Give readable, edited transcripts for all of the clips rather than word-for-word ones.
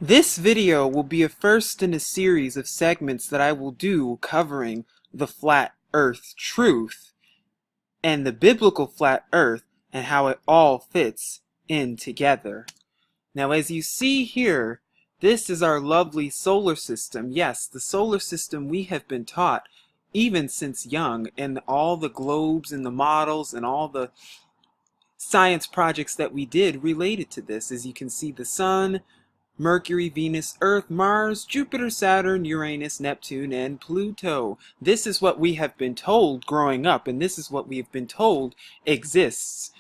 This video will be a first in a series of segments that I will do covering the flat earth truth and the biblical flat earth and how it all fits in together. Now, as you see here, this is our lovely solar system. Yes, the solar system we have been taught even since young, and all the globes and the models and all the science projects that we did related to this. As you can see, the sun, Mercury, Venus, Earth, Mars, Jupiter, Saturn, Uranus, Neptune, and Pluto. This is what we have been told growing up, and this is what we have been told exists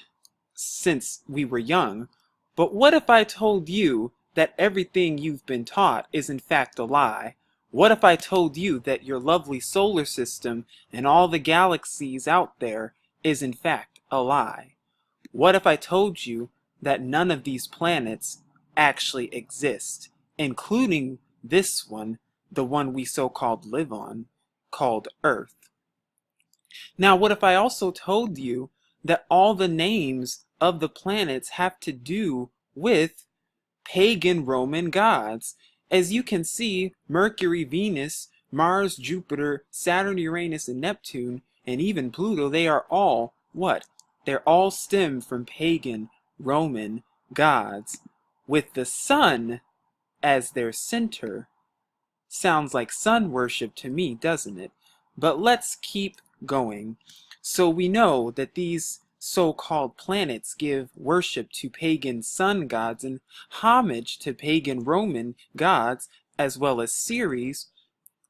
since we were young. But what if I told you that everything you've been taught is in fact a lie? What if I told you that your lovely solar system and all the galaxies out there is in fact a lie? What if I told you that none of these planets actually exist, including this one, the one we so-called live on, called Earth? Now, what if I also told you that all the names of the planets have to do with pagan Roman gods? As you can see, Mercury, Venus, Mars, Jupiter, Saturn, Uranus, and Neptune, and even Pluto, they are all what? They're all stemmed from pagan Roman gods, with the sun as their center. Sounds like sun worship to me, doesn't it? But let's keep going. So we know that these so-called planets give worship to pagan sun gods and homage to pagan Roman gods, as well as Ceres.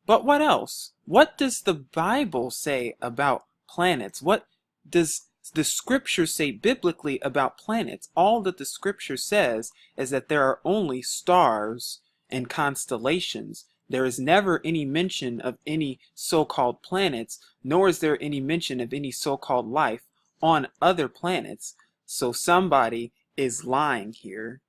But what else? What does the Bible say about planets? What does the scripture say biblically about planets? All that the scripture says is that there are only stars and constellations. There is never any mention of any so-called planets, nor is there any mention of any so-called life on other planets. So somebody is lying here.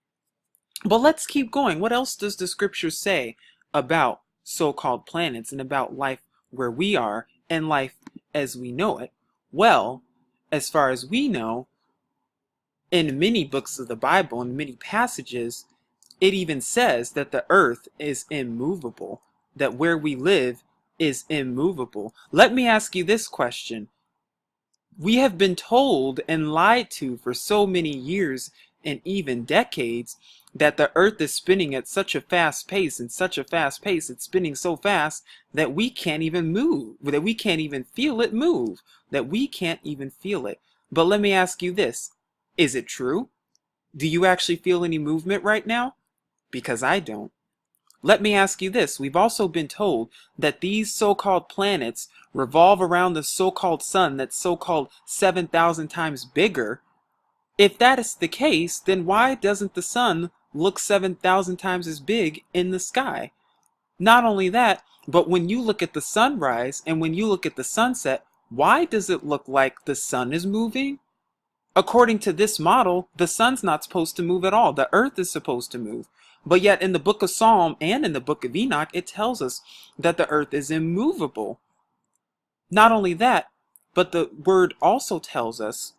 But let's keep going. What else does the scripture say about so-called planets and about life where we are and life as we know it? Well, as far as we know, in many books of the Bible, in many passages, it even says that the earth is immovable, that where we live is immovable. Let me ask you this question. We have been told and lied to for so many years and even decades that the earth is spinning at such a fast pace, it's spinning so fast that we can't even move, that we can't even feel it move, that we can't even feel it. But let me ask you this, is it true? Do you actually feel any movement right now? Because I don't. Let me ask you this, we've also been told that these so-called planets revolve around the so-called sun that's so-called 7,000 times bigger. If that is the case, then why doesn't the sun look 7,000 times as big in the sky? Not only that, but when you look at the sunrise and when you look at the sunset, why does it look like the sun is moving? According to this model, the sun's not supposed to move at all. The earth is supposed to move. But yet in the book of Psalm and in the book of Enoch, it tells us that the earth is immovable. Not only that, but the word also tells us,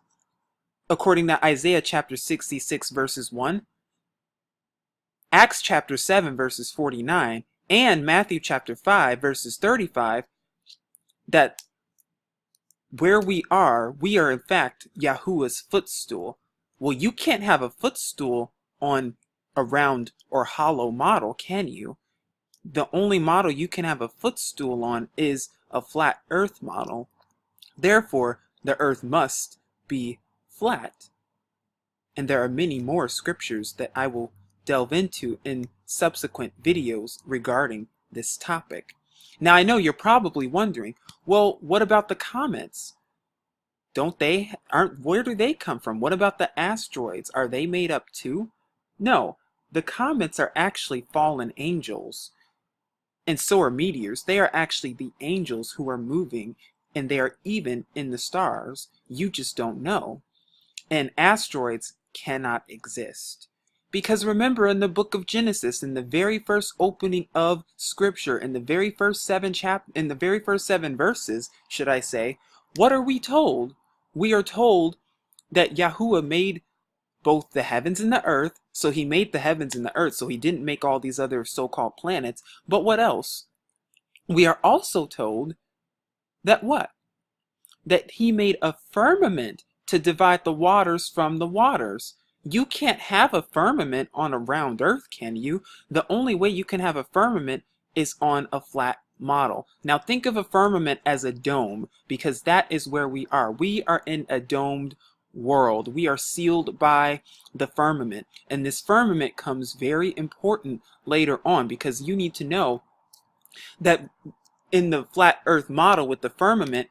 according to Isaiah chapter 66 verses 1, Acts chapter 7 verses 49, and Matthew chapter 5 verses 35, that where we are in fact Yahuwah's footstool. Well, you can't have a footstool on a round or hollow model, can you? The only model you can have a footstool on is a flat earth model. Therefore, the earth must be flat. And there are many more scriptures that I will delve into in subsequent videos regarding this topic. Now, I know you're probably wondering, well, what about the comets? Where do they come from? What about the asteroids? Are they made up too? No, the comets are actually fallen angels. And so are meteors. They are actually the angels who are moving, and they are even in the stars. You just don't know. And asteroids cannot exist. Because remember, in the book of Genesis, in the very first opening of scripture, in the very first seven verses, should I say, what are we told? We are told that Yahuwah made both the heavens and the earth. So he made the heavens and the earth. So he didn't make all these other so-called planets. But what else? We are also told that what? That he made a firmament to divide the waters from the waters. You can't have a firmament on a round earth, can you? The only way you can have a firmament is on a flat model. Now think of a firmament as a dome, because that is where we are. We are in a domed world. We are sealed by the firmament. And this firmament comes very important later on, because you need to know that in the flat earth model with the firmament,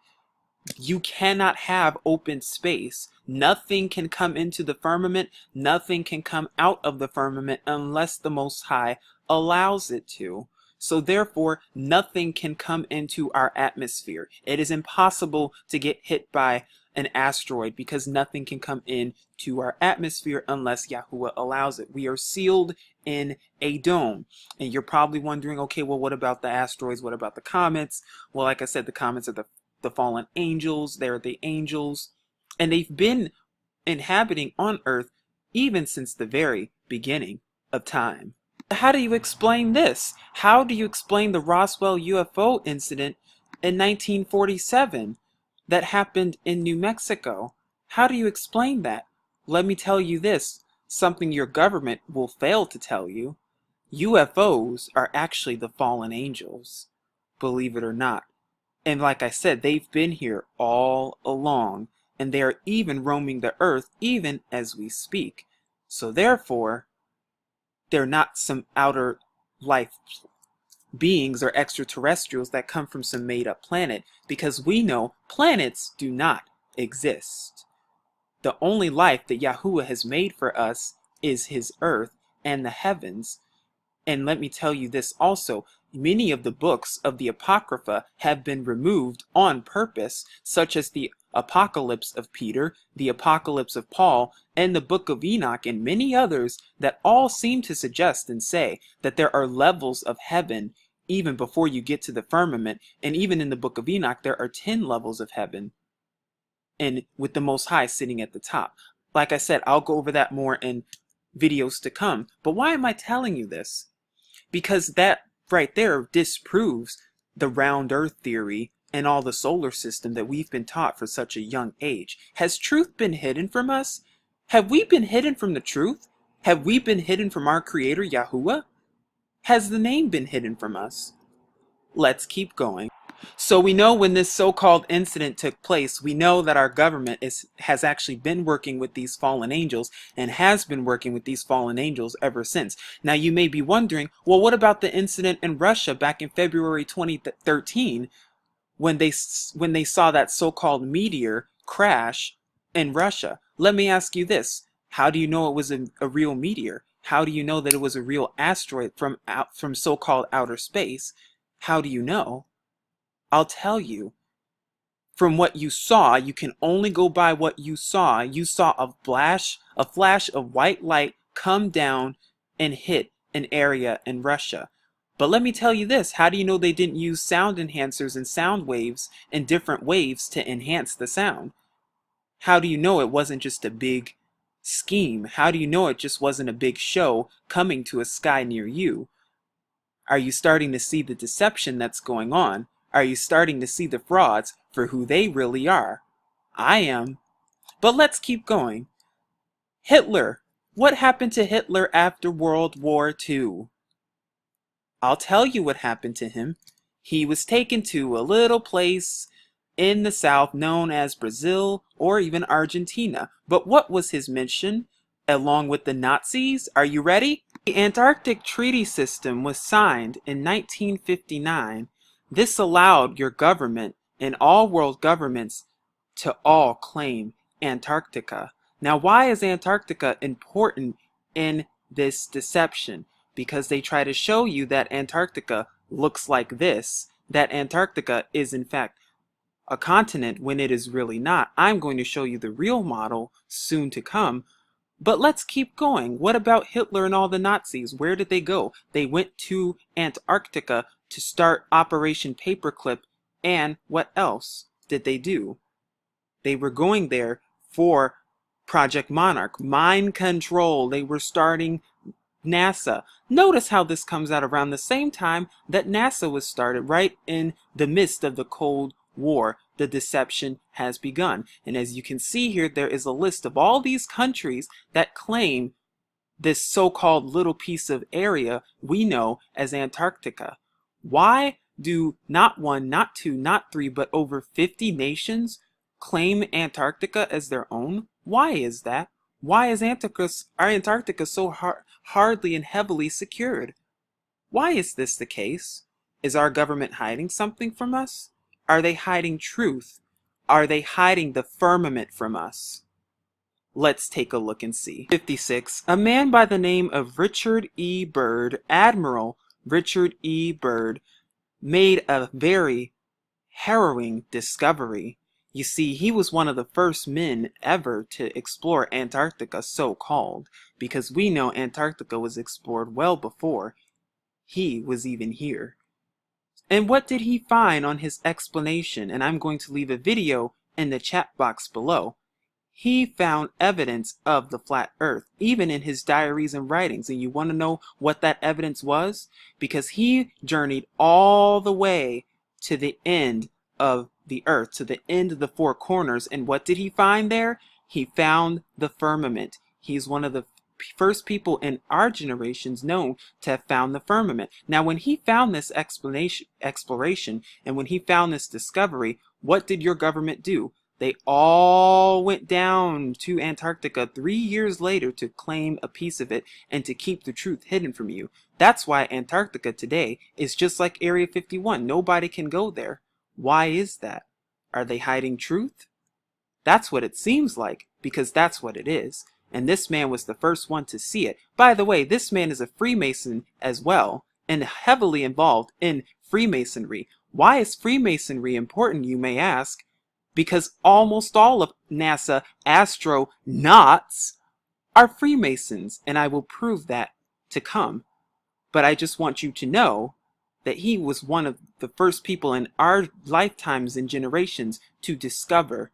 you cannot have open space. Nothing can come into the firmament. Nothing can come out of the firmament unless the Most High allows it to. So therefore, nothing can come into our atmosphere. It is impossible to get hit by an asteroid because nothing can come into our atmosphere unless Yahuwah allows it. We are sealed in a dome. And you're probably wondering, okay, well, what about the asteroids? What about the comets? Well, like I said, the comets are the fallen angels. They're the angels. And they've been inhabiting on Earth even since the very beginning of time. How do you explain this? How do you explain the Roswell UFO incident in 1947 that happened in New Mexico? How do you explain that? Let me tell you this, something your government will fail to tell you. UFOs are actually the fallen angels, believe it or not. And like I said, they've been here all along, and they are even roaming the earth even as we speak. So therefore, they're not some outer life beings or extraterrestrials that come from some made-up planet, because we know planets do not exist. The only life that Yahuwah has made for us is his earth and the heavens. And let me tell you this also, many of the books of the Apocrypha have been removed on purpose, such as the Apocalypse of Peter, the Apocalypse of Paul, and the Book of Enoch, and many others that all seem to suggest and say that there are levels of heaven even before you get to the firmament. And even in the Book of Enoch, there are 10 levels of heaven, and with the Most High sitting at the top. Like I said, I'll go over that more in videos to come. But why am I telling you this? Because that right there disproves the round earth theory and all the solar system that we've been taught for such a young age. Has truth been hidden from us? Have we been hidden from the truth? Have we been hidden from our Creator Yahuwah? Has the name been hidden from us? Let's keep going. So we know when this so-called incident took place, we know that our government has actually been working with these fallen angels and has been working with these fallen angels ever since. Now you may be wondering, well, what about the incident in Russia back in February 2013 when they saw that so-called meteor crash in Russia? Let me ask you this. How do you know it was a real meteor? How do you know that it was a real asteroid from so-called outer space? How do you know? I'll tell you. From what you saw, you can only go by what you saw. You saw a flash of white light come down and hit an area in Russia. But let me tell you this, how do you know they didn't use sound enhancers and sound waves and different waves to enhance the sound? How do you know it wasn't just a big scheme? How do you know it just wasn't a big show coming to a sky near you? Are you starting to see the deception that's going on? Are you starting to see the frauds for who they really are? I am. But let's keep going. Hitler. What happened to Hitler after World War II? I'll tell you what happened to him. He was taken to a little place in the south known as Brazil or even Argentina. But what was his mission along with the Nazis? Are you ready? The Antarctic Treaty System was signed in 1959. This allowed your government and all world governments to all claim Antarctica. Now, why is Antarctica important in this deception? Because they try to show you that Antarctica looks like this, that Antarctica is in fact a continent when it is really not. I'm going to show you the real model soon to come. But let's keep going. What about Hitler and all the Nazis? Where did they go? They went to Antarctica to start Operation Paperclip, and what else did they do? They were going there for Project Monarch, mind control. They were starting NASA. Notice how this comes out around the same time that NASA was started, right in the midst of the Cold War. The deception has begun. And as you can see here, there is a list of all these countries that claim this so-called little piece of area we know as Antarctica. Why do not one, not two, not three, but over 50 nations claim Antarctica as their own? Why is that? Why is Antarctica so hardly and heavily secured? Why is this the case? Is our government hiding something from us? Are they hiding truth? Are they hiding the firmament from us? Let's take a look and see. 56. A man by the name of Richard E. Byrd, Admiral Richard E. Byrd, made a very harrowing discovery. You see, he was one of the first men ever to explore Antarctica, so-called, because we know Antarctica was explored well before he was even here. And what did he find on his explanation? And I'm going to leave a video in the chat box below. He found evidence of the flat earth, even in his diaries and writings. And you want to know what that evidence was? Because he journeyed all the way to the end of the earth, to the end of the four corners. And what did he find there? He found the firmament. He's one of the first people in our generations known to have found the firmament. Now, when he found this exploration, and when he found this discovery, what did your government do? They all went down to Antarctica 3 years later to claim a piece of it and to keep the truth hidden from you. That's why Antarctica today is just like Area 51. Nobody can go there. Why is that? Are they hiding truth? That's what it seems like, because that's what it is. And this man was the first one to see it. By the way, this man is a Freemason as well, and heavily involved in Freemasonry. Why is Freemasonry important, you may ask? Because almost all of NASA astronauts are Freemasons, and I will prove that to come. But I just want you to know that he was one of the first people in our lifetimes and generations to discover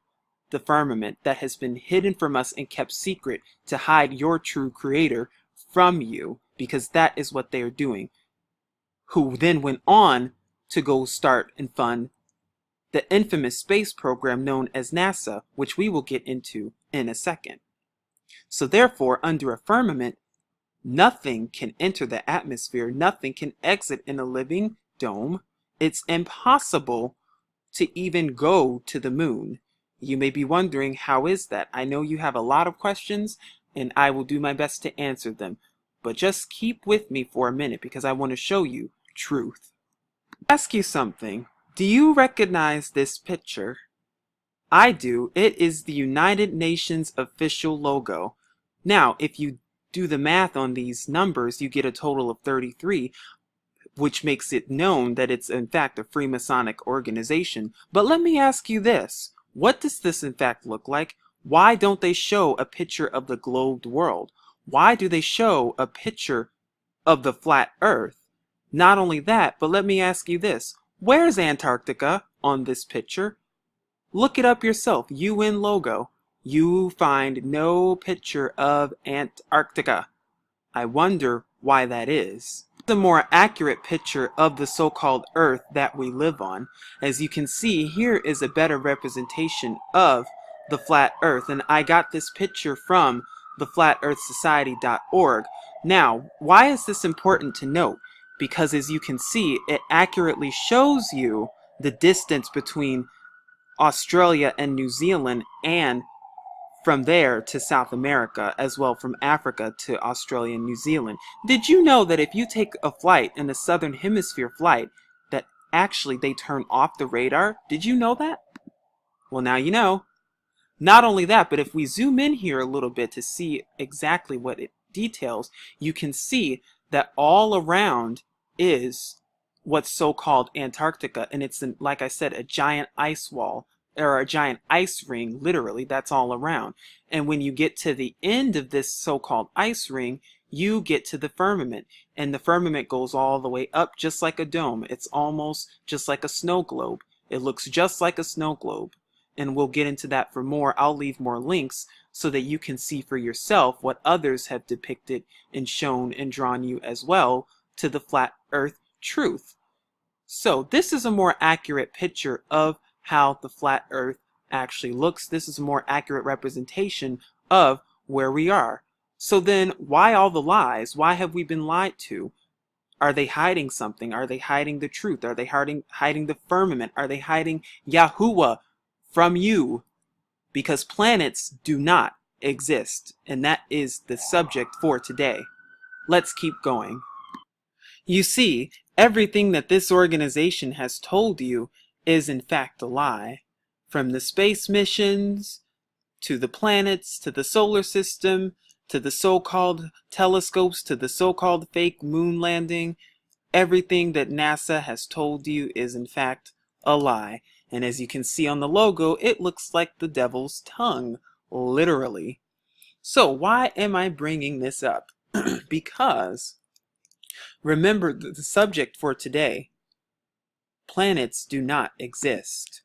the firmament that has been hidden from us and kept secret to hide your true creator from you, because that is what they are doing. Who then went on to go start and fund the infamous space program known as NASA, which we will get into in a second. So therefore, under a firmament, nothing can enter the atmosphere, nothing can exit in a living dome. It's impossible to even go to the moon. You may be wondering, how is that? I know you have a lot of questions, and I will do my best to answer them. But just keep with me for a minute, because I want to show you truth. Ask you something. Do you recognize this picture? I do. It is the United Nations official logo. Now, if you do the math on these numbers, you get a total of 33, which makes it known that it's in fact a Freemasonic organization. But let me ask you this. What does this in fact look like? Why don't they show a picture of the globed world? Why do they show a picture of the flat earth? Not only that, but let me ask you this. Where's Antarctica on this picture? Look it up yourself. UN logo. You find no picture of Antarctica. I wonder why that is. A more accurate picture of the so-called Earth that we live on. As you can see, here is a better representation of the flat Earth, and I got this picture from the FlatEarthSociety.org. Now, why is this important to note? Because as you can see, it accurately shows you the distance between Australia and New Zealand, and from there to South America, as well from Africa to Australia and New Zealand. Did you know that if you take a flight, in a southern hemisphere flight, that actually they turn off the radar? Did you know that? Well, now you know. Not only that, but if we zoom in here a little bit to see exactly what it details, you can see that all around is what's so-called Antarctica, and it's, like I said, a giant ice wall, or a giant ice ring, literally. That's all around. And when you get to the end of this so-called ice ring, you get to the firmament, and the firmament goes all the way up just like a dome. It's almost just like a snow globe. It looks just like a snow globe. and we'll get into that for more. I'll leave more links so that you can see for yourself what others have depicted and shown and drawn you as well to the flat earth truth. So this is a more accurate picture of how the flat earth actually looks. This is a more accurate representation of where we are. So then why all the lies? Why have we been lied to? Are they hiding something? Are they hiding the truth? Are they hiding the firmament? Are they hiding Yahuwah from you? Because planets do not exist. And that is the subject for today. Let's keep going. You see, everything that this organization has told you is in fact a lie. From the space missions, to the planets, to the solar system, to the so-called telescopes, to the so-called fake moon landing, everything that NASA has told you is in fact a lie. And as you can see on the logo, it looks like the devil's tongue, literally. So why am I bringing this up? Because remember the subject for today. Planets do not exist.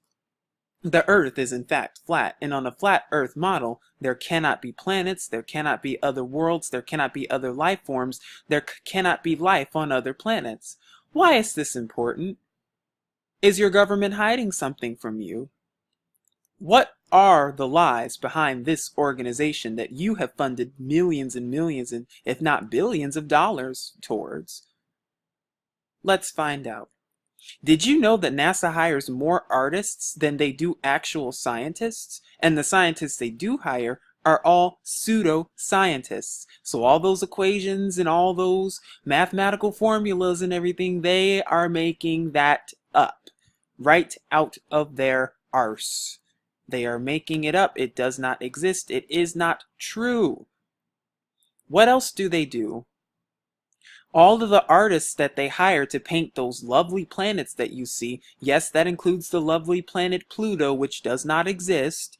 The Earth is in fact flat, and on a flat Earth model, there cannot be planets, there cannot be other worlds, there cannot be other life forms, there cannot be life on other planets. Why is this important? Is your government hiding something from you? What are the lies behind this organization that you have funded millions and millions, and if not billions of dollars towards? Let's find out. Did you know that NASA hires more artists than they do actual scientists? And the scientists they do hire are all pseudo-scientists. So all those equations and all those mathematical formulas and everything, they are making that up. Right out of their arse. They are making it up. It does not exist. It is not true. What else do they do? All of the artists that they hire to paint those lovely planets that you see, yes, that includes the lovely planet Pluto, which does not exist.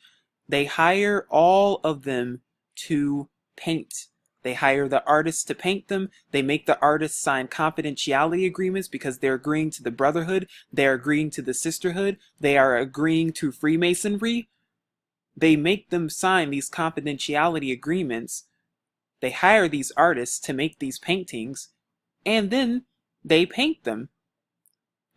They hire all of them to paint. They hire the artists to paint them. They make the artists sign confidentiality agreements because they're agreeing to the brotherhood. They're agreeing to the sisterhood. They are agreeing to Freemasonry. They make them sign these confidentiality agreements. They hire these artists to make these paintings. And then they paint them.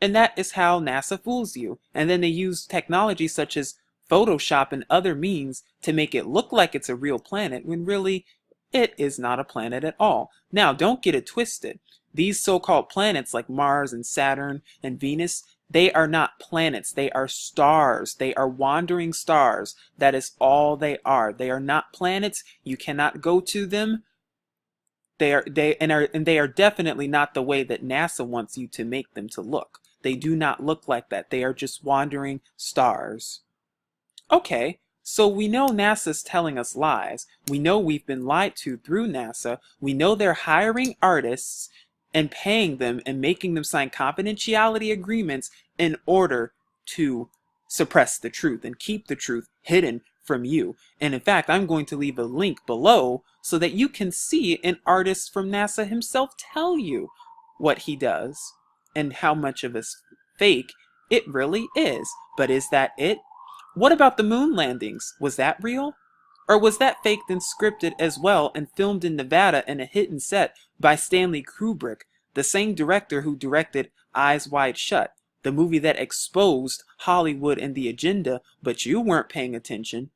And that is how NASA fools you. And then they use technology such as Photoshop and other means to make it look like it's a real planet when really it is not a planet at all. Now, don't get it twisted. These so-called planets like Mars and Saturn and Venus, they are not planets. They are stars. They are wandering stars. That is all they are. They are not planets. You cannot go to them. They are definitely not the way that NASA wants you to make them to look. They do not look like that. They are just wandering stars. Okay, so we know NASA's telling us lies. We know we've been lied to through NASA. We know they're hiring artists and paying them and making them sign confidentiality agreements in order to suppress the truth and keep the truth hidden from you. And in fact, I'm going to leave a link below so that you can see an artist from NASA himself tell you what he does and how much of a fake it really is. But is that it? What about the moon landings? Was that real? Or was that faked and scripted as well and filmed in Nevada in a hidden set by Stanley Kubrick, the same director who directed Eyes Wide Shut, the movie that exposed Hollywood and the agenda, but you weren't paying attention?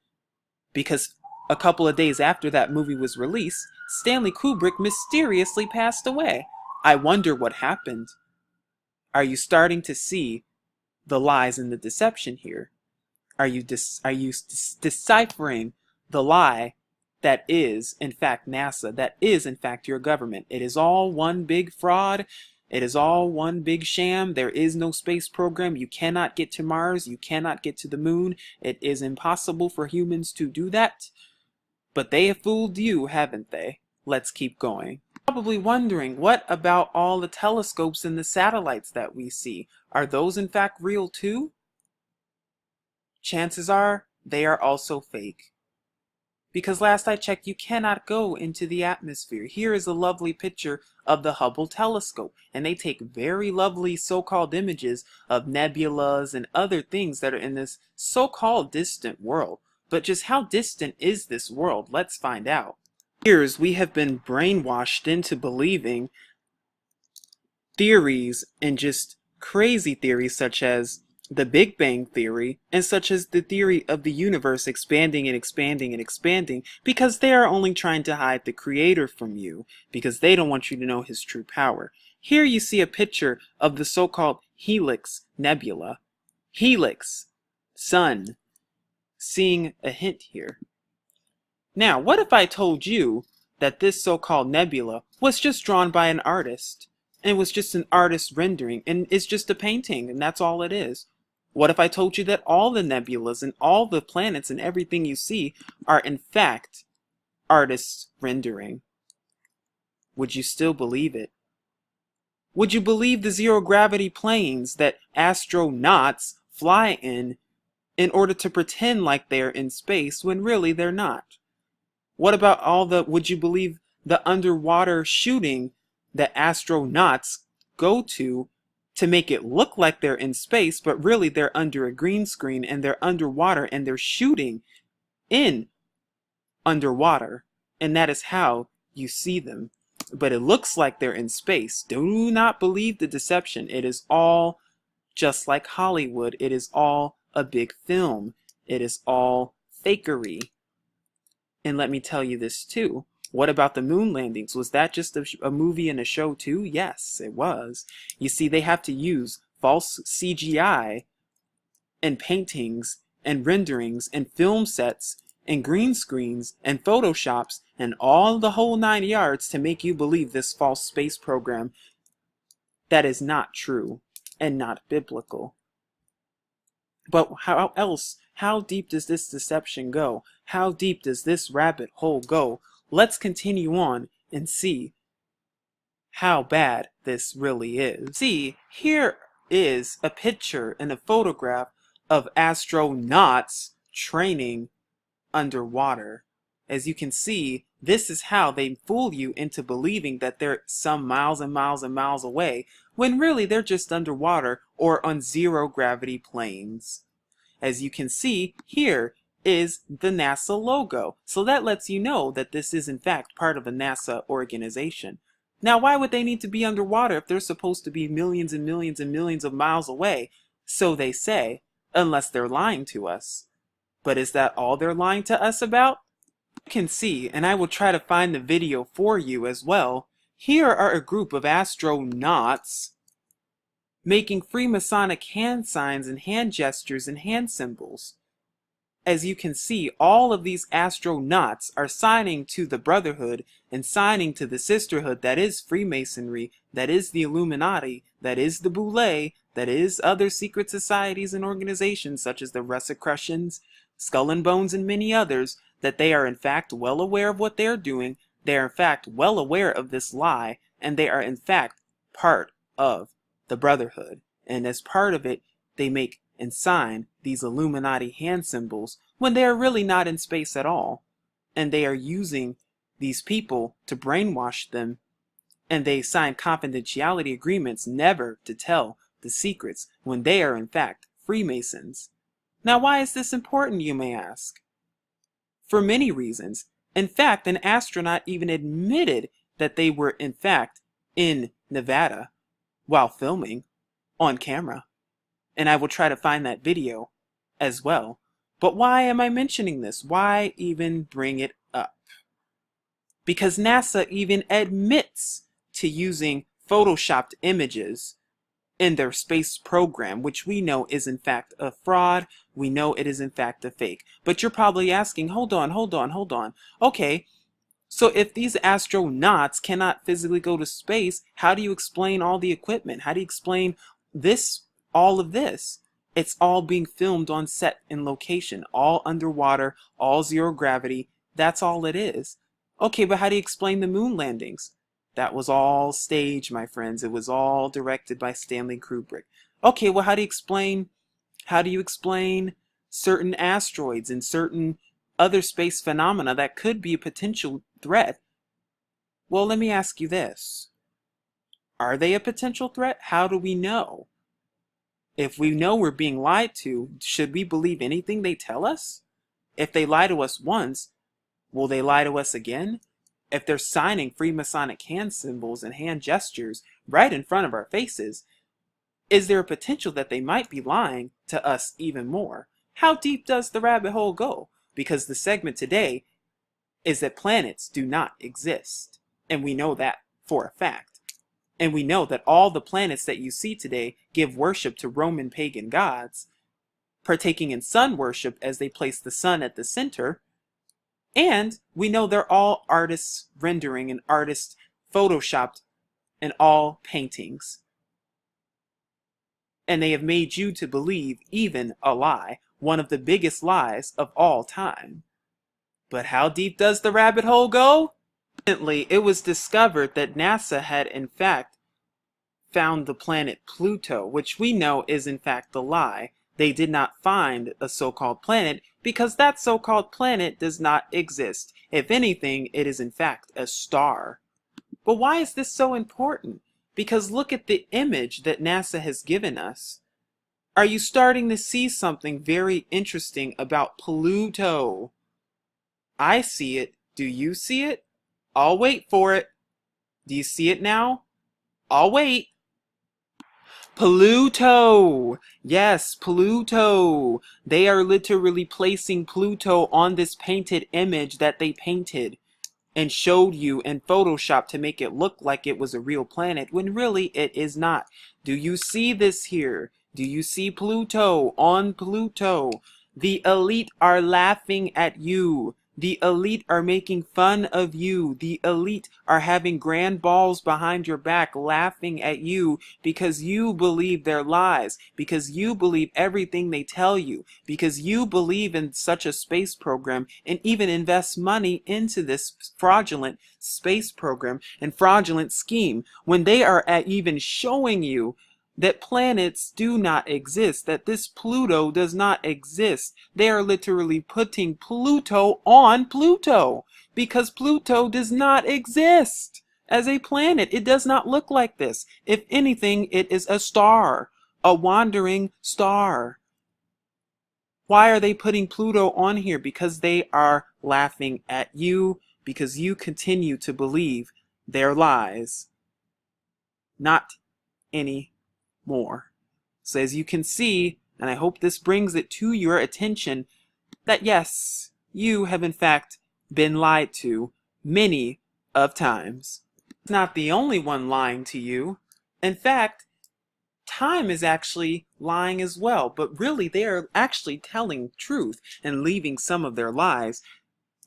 Because a couple of days after that movie was released, Stanley Kubrick mysteriously passed away. I wonder what happened. Are you starting to see the lies and the deception here? Are you deciphering the lie that is, in fact, NASA, that is, in fact, your government? It is all one big fraud. It is all one big sham. There is no space program. You cannot get to Mars. You cannot get to the moon. It is impossible for humans to do that. But they have fooled you, haven't they? Let's keep going. Probably wondering, what about all the telescopes and the satellites that we see? Are those in fact real too? Chances are they are also fake. Because last I checked, you cannot go into the atmosphere. Here is a lovely picture of the Hubble telescope, and they take very lovely so-called images of nebulas and other things that are in this so-called distant world. But just how distant is this world? Let's find out. For years, we have been brainwashed into believing theories and just crazy theories such as the Big Bang Theory, and such as the theory of the universe expanding and expanding and expanding, because they are only trying to hide the creator from you, because they don't want you to know his true power. Here you see a picture of the so-called Helix Nebula. Helix, sun, seeing a hint here. Now, what if I told you that this so-called nebula was just drawn by an artist, and was just an artist's rendering, and it's just a painting, and that's all it is? What if I told you that all the nebulas and all the planets and everything you see are in fact artist's rendering? Would you still believe it? Would you believe the zero-gravity planes that astronauts fly in order to pretend like they're in space when really they're not? What about would you believe the underwater shooting that astronauts go to make it look like they're in space, but really they're under a green screen and they're underwater and they're shooting in underwater, and that is how you see them. But it looks like they're in space. Do not believe the deception. It is all just like Hollywood. It is all a big film. It is all fakery. And let me tell you this too. What about the moon landings? Was that just a movie and a show too? Yes, it was. You see, they have to use false CGI and paintings and renderings and film sets and green screens and photoshops and all the whole 9 yards to make you believe this false space program that is not true and not biblical. But how deep does this deception go? How deep does this rabbit hole go? Let's continue on and see how bad this really is. See, here is a picture and a photograph of astronauts training underwater. As you can see, this is how they fool you into believing that they're some miles and miles and miles away, when really they're just underwater or on zero-gravity planes. As you can see, here is the NASA logo. So that lets you know that this is in fact part of a NASA organization. Now, why would they need to be underwater if they're supposed to be millions and millions and millions of miles away? So they say, unless they're lying to us. But is that all they're lying to us about? You can see, and I will try to find the video for you as well. Here are a group of astronauts making Freemasonic hand signs and hand gestures and hand symbols. As you can see, all of these astronauts are signing to the Brotherhood and signing to the sisterhood that is Freemasonry, that is the Illuminati, that is the Boule, that is other secret societies and organizations such as the Rosicrucians, Skull and Bones, and many others, that they are in fact well aware of what they're doing, they are in fact well aware of this lie, and they are in fact part of the Brotherhood. And as part of it, they make and sign these Illuminati hand symbols when they are really not in space at all. And they are using these people to brainwash them, and they sign confidentiality agreements never to tell the secrets when they are in fact Freemasons. Now, why is this important, you may ask? For many reasons. In fact, an astronaut even admitted that they were in fact in Nevada while filming on camera. And I will try to find that video as well. But why am I mentioning this? Why even bring it up? Because NASA even admits to using photoshopped images in their space program, which we know is in fact a fraud. We know it is in fact a fake. But you're probably asking, hold on. Okay, so if these astronauts cannot physically go to space, how do you explain all the equipment? How do you explain this? All of this, it's all being filmed on set in location, all underwater, all zero gravity. That's all it is. Okay, but how do you explain the moon landings? That was all staged, my friends. It was all directed by Stanley Kubrick. Okay, well, how do you explain certain asteroids and certain other space phenomena that could be a potential threat. Well, let me ask you this. Are they a potential threat? How do we know? If we know we're being lied to, should we believe anything they tell us? If they lie to us once, will they lie to us again? If they're signing Freemasonic hand symbols and hand gestures right in front of our faces, is there a potential that they might be lying to us even more? How deep does the rabbit hole go? Because the segment today is that planets do not exist. And we know that for a fact. And we know that all the planets that you see today give worship to Roman pagan gods, partaking in sun worship as they place the sun at the center. And we know they're all artists rendering and artists photoshopped in all paintings. And they have made you to believe even a lie, one of the biggest lies of all time. But how deep does the rabbit hole go? Recently, it was discovered that NASA had in fact found the planet Pluto, which we know is in fact a lie. They did not find a so-called planet because that so-called planet does not exist. If anything, it is in fact a star. But why is this so important? Because look at the image that NASA has given us. Are you starting to see something very interesting about Pluto? I see it. Do you see it? I'll wait for it. Do you see it now? I'll wait. Pluto! Yes, Pluto! They are literally placing Pluto on this painted image that they painted and showed you in Photoshop to make it look like it was a real planet when really it is not. Do you see this here? Do you see Pluto on Pluto? The elite are laughing at you. The elite are making fun of you. The elite are having grand balls behind your back laughing at you because you believe their lies, because you believe everything they tell you, because you believe in such a space program and even invest money into this fraudulent space program and fraudulent scheme when they are even showing you that planets do not exist, that this Pluto does not exist. They are literally putting Pluto on Pluto because Pluto does not exist as a planet. It does not look like this. If anything, it is a star, a wandering star. Why are they putting Pluto on here? Because they are laughing at you, because you continue to believe their lies. Not any more. So as you can see, and I hope this brings it to your attention, that yes, you have in fact been lied to many of times. It's not the only one lying to you. In fact, time is actually lying as well, but really they are actually telling truth and leaving some of their lies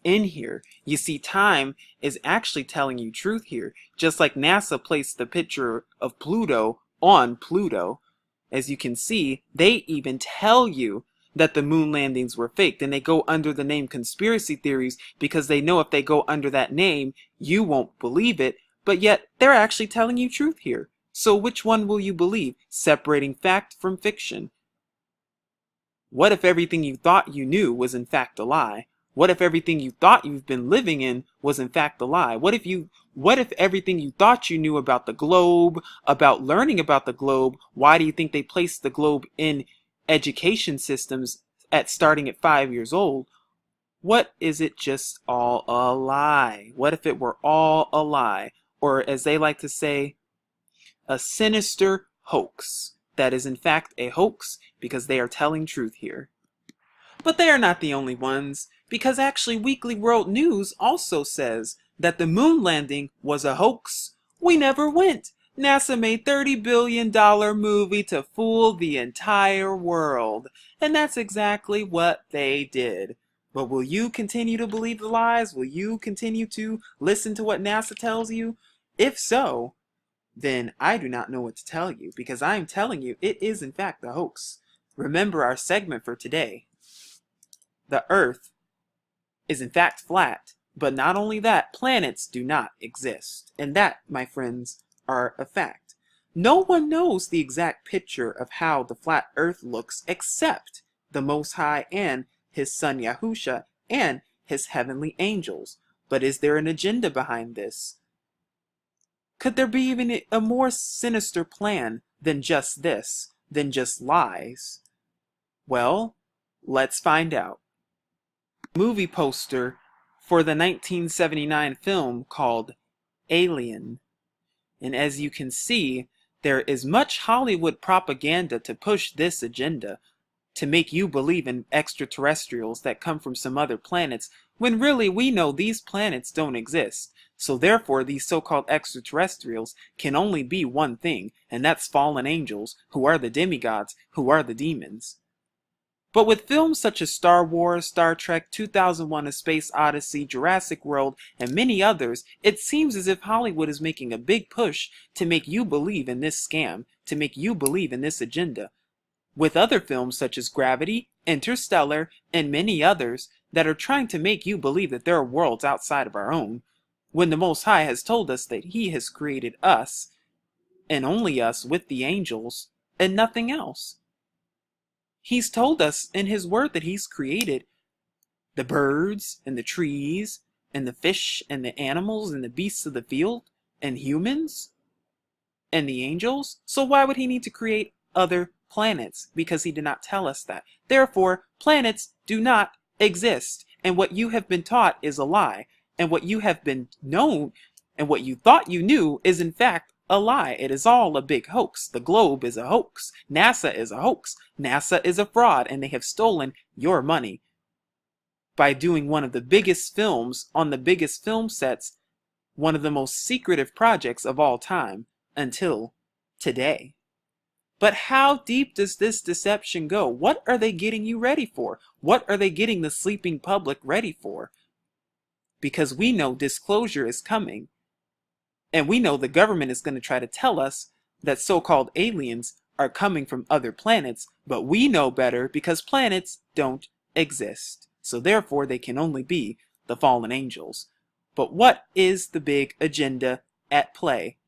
in here. You see, time is actually telling you truth here, just like NASA placed the picture of Pluto on Pluto. As you can see, they even tell you that the moon landings were faked, and they go under the name conspiracy theories because they know if they go under that name, you won't believe it, but yet they're actually telling you truth here. So which one will you believe? Separating fact from fiction. What if everything you thought you knew was in fact a lie? What if everything you thought you've been living in was in fact a lie? What if everything you thought you knew about the globe, about learning about the globe, why do you think they placed the globe in education systems starting at 5 years old? What is it just all a lie? What if it were all a lie? Or as they like to say, a sinister hoax. That is in fact a hoax because they are telling truth here. But they are not the only ones, because actually Weekly World News also says that the moon landing was a hoax. We never went. NASA made $30 billion movie to fool the entire world. And that's exactly what they did. But will you continue to believe the lies? Will you continue to listen to what NASA tells you? If so, then I do not know what to tell you, because I am telling you it is in fact a hoax. Remember our segment for today. The Earth is in fact flat, but not only that, planets do not exist. And that, my friends, are a fact. No one knows the exact picture of how the flat Earth looks except the Most High and his son Yahusha and his heavenly angels. But is there an agenda behind this? Could there be even a more sinister plan than just this, than just lies? Well, let's find out. Movie poster for the 1979 film called Alien. And as you can see, there is much Hollywood propaganda to push this agenda, to make you believe in extraterrestrials that come from some other planets, when really we know these planets don't exist. So therefore these so-called extraterrestrials can only be one thing, and that's fallen angels, who are the demigods, who are the demons. But with films such as Star Wars, Star Trek, 2001: A Space Odyssey, Jurassic World, and many others, it seems as if Hollywood is making a big push to make you believe in this scam, to make you believe in this agenda. With other films such as Gravity, Interstellar, and many others that are trying to make you believe that there are worlds outside of our own, when the Most High has told us that He has created us, and only us with the angels, and nothing else. He's told us in His Word that He's created the birds, and the trees, and the fish, and the animals, and the beasts of the field, and humans, and the angels. So why would He need to create other planets? Because He did not tell us that. Therefore, planets do not exist, and what you have been taught is a lie, and what you have been known, and what you thought you knew is in fact a lie. It is all a big hoax. The globe is a hoax. NASA is a hoax. NASA is a fraud, and they have stolen your money by doing one of the biggest films on the biggest film sets, one of the most secretive projects of all time until today. But how deep does this deception go? What are they getting you ready for? What are they getting the sleeping public ready for? Because we know disclosure is coming. And we know the government is going to try to tell us that so-called aliens are coming from other planets, but we know better because planets don't exist. So therefore they can only be the fallen angels. But what is the big agenda at play?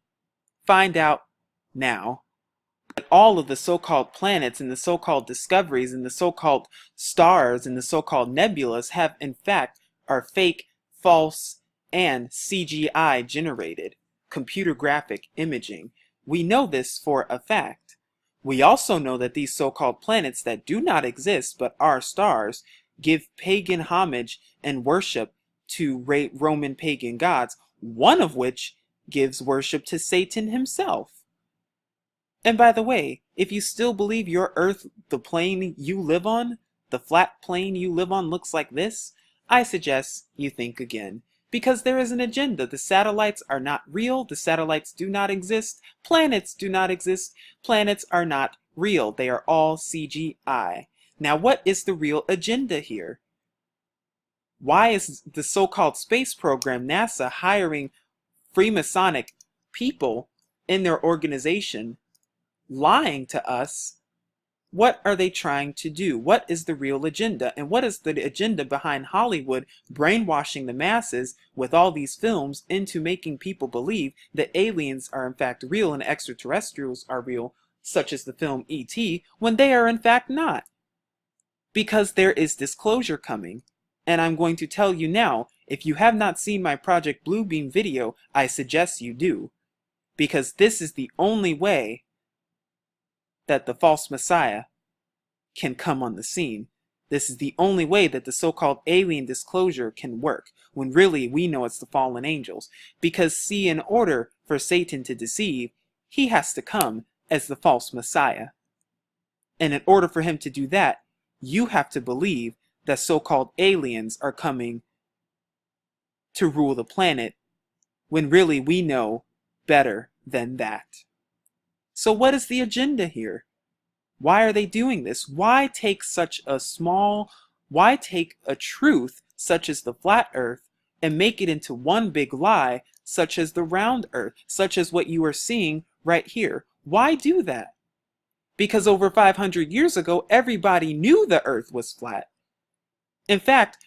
Find out now. All of the so-called planets and the so-called discoveries and the so-called stars and the so-called nebulas have in fact are fake, false, and CGI generated. Computer graphic imaging. We know this for a fact. We also know that these so-called planets that do not exist but are stars give pagan homage and worship to Roman pagan gods, one of which gives worship to Satan himself. And by the way, if you still believe your Earth, the plane you live on, the flat plane you live on looks like this, I suggest you think again. Because there is an agenda. The satellites are not real. The satellites do not exist. Planets do not exist. Planets are not real. They are all CGI. Now, what is the real agenda here? Why is the so-called space program, NASA, hiring Freemasonic people in their organization, lying to us? What are they trying to do? What is the real agenda? And what is the agenda behind Hollywood brainwashing the masses with all these films into making people believe that aliens are in fact real and extraterrestrials are real, such as the film E.T., when they are in fact not? Because there is disclosure coming. And I'm going to tell you now, if you have not seen my Project Bluebeam video, I suggest you do. Because this is the only way that the false Messiah can come on the scene. This is the only way that the so-called alien disclosure can work, when really we know it's the fallen angels. Because see, in order for Satan to deceive, he has to come as the false Messiah. And in order for him to do that, you have to believe that so-called aliens are coming to rule the planet, when really we know better than that. So what is the agenda here? Why are they doing this? Why take why take a truth such as the flat earth and make it into one big lie such as the round earth, such as what you are seeing right here? Why do that? Because over 500 years ago, everybody knew the earth was flat. In fact,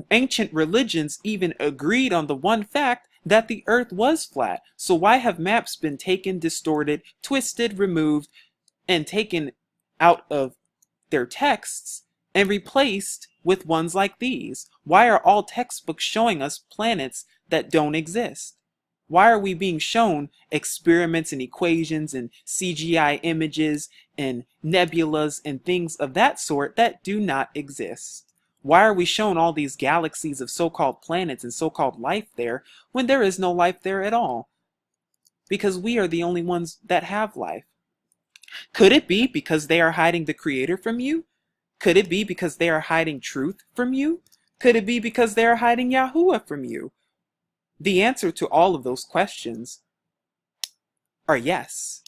ancient religions even agreed on the one fact that the earth was flat. So why have maps been taken, distorted, twisted, removed, and taken out of their texts and replaced with ones like these? Why are all textbooks showing us planets that don't exist? Why are we being shown experiments and equations and CGI images and nebulas and things of that sort that do not exist? Why are we shown all these galaxies of so-called planets and so-called life there when there is no life there at all? Because we are the only ones that have life. Could it be because they are hiding the Creator from you? Could it be because they are hiding truth from you? Could it be because they are hiding Yahuwah from you? The answer to all of those questions are yes.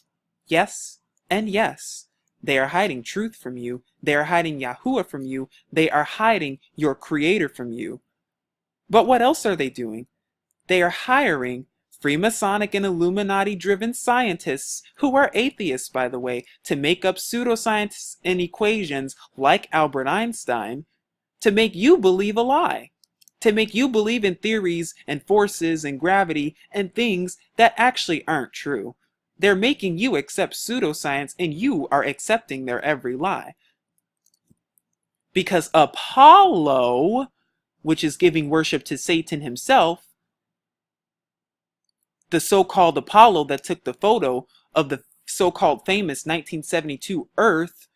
Yes and yes. They are hiding truth from you. They are hiding Yahuwah from you. They are hiding your Creator from you. But what else are they doing? They are hiring Freemasonic and Illuminati-driven scientists, who are atheists, by the way, to make up pseudoscience and equations like Albert Einstein, to make you believe a lie, to make you believe in theories and forces and gravity and things that actually aren't true. They're making you accept pseudoscience, and you are accepting their every lie. Because Apollo, which is giving worship to Satan himself, the so-called Apollo that took the photo of the so-called famous 1972 Earth,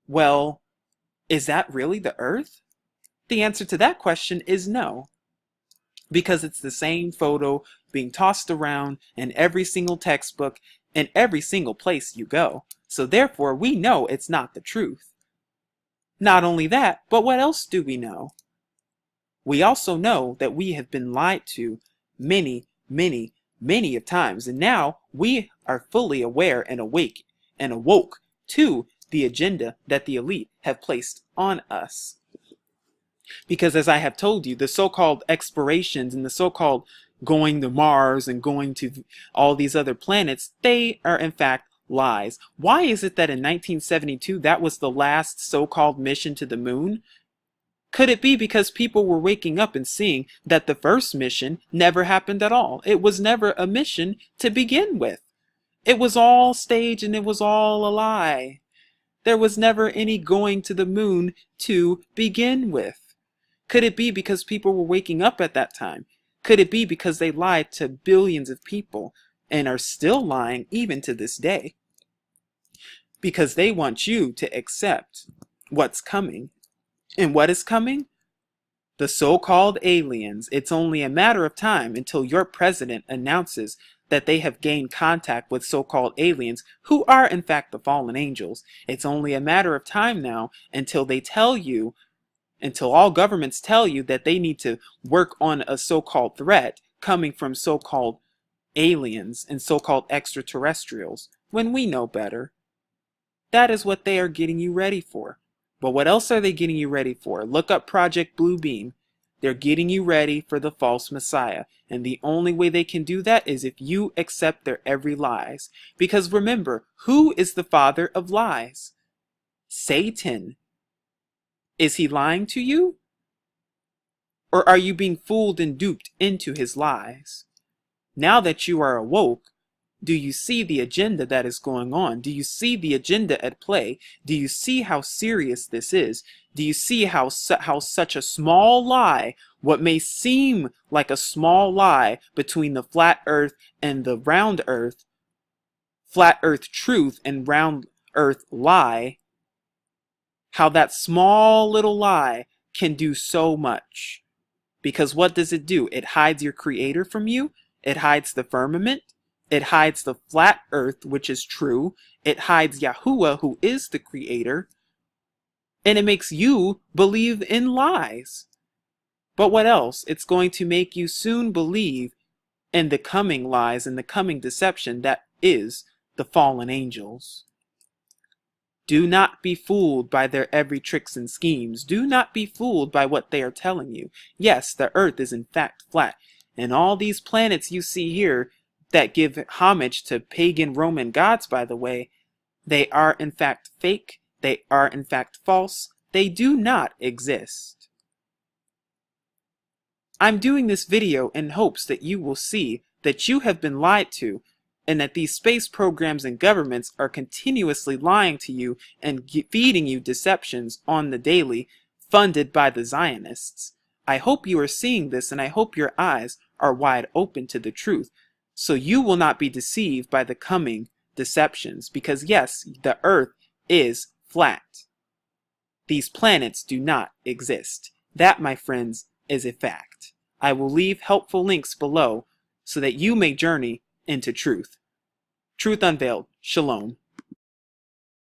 well, is that really the Earth? The answer to that question is no. Because it's the same photo being tossed around in every single textbook and every single place you go. So therefore, we know it's not the truth. Not only that, but what else do we know? We also know that we have been lied to many of times, and now we are fully aware and awake and awoke to the agenda that the elite have placed on us. Because as I have told you, the so-called explorations and the so-called going to Mars and going to all these other planets, they are in fact lies. Why is it that in 1972 that was the last so-called mission to the moon? Could it be because people were waking up and seeing that the first mission never happened at all? It was never a mission to begin with. It was all staged and it was all a lie. There was never any going to the moon to begin with. Could it be because people were waking up at that time? Could it be because they lied to billions of people and are still lying even to this day? Because they want you to accept what's coming. And what is coming? The so-called aliens. It's only a matter of time until your president announces that they have gained contact with so-called aliens who are in fact the fallen angels. It's only a matter of time now until they tell you, until all governments tell you that they need to work on a so-called threat coming from so-called aliens and so-called extraterrestrials, when we know better. That is what they are getting you ready for. But what else are they getting you ready for? Look up Project Bluebeam. They're getting you ready for the false Messiah. And the only way they can do that is if you accept their every lies. Because remember, who is the father of lies? Satan. Is he lying to you? Or are you being fooled and duped into his lies? Now that you are awoke, do you see the agenda that is going on? Do you see the agenda at play? Do you see how serious this is? Do you see how such a small lie, what may seem like a small lie between the flat earth and the round earth, flat earth truth and round earth lie, how that small little lie can do so much? Because what does it do? It hides your Creator from you. It hides the firmament. It hides the flat earth, which is true. It hides Yahuwah, who is the Creator. And it makes you believe in lies. But what else? It's going to make you soon believe in the coming lies and the coming deception that is the fallen angels. Do not be fooled by their every tricks and schemes. Do not be fooled by what they are telling you. Yes, the earth is in fact flat. And all these planets you see here that give homage to pagan Roman gods, by the way, they are in fact fake. They are in fact false. They do not exist. I'm doing this video in hopes that you will see that you have been lied to, and that these space programs and governments are continuously lying to you and feeding you deceptions on the daily funded by the Zionists. I hope you are seeing this, and I hope your eyes are wide open to the truth, so you will not be deceived by the coming deceptions, because yes, the earth is flat. These planets do not exist. That, my friends, is a fact. I will leave helpful links below so that you may journey into truth. Truth Unveiled. Shalom.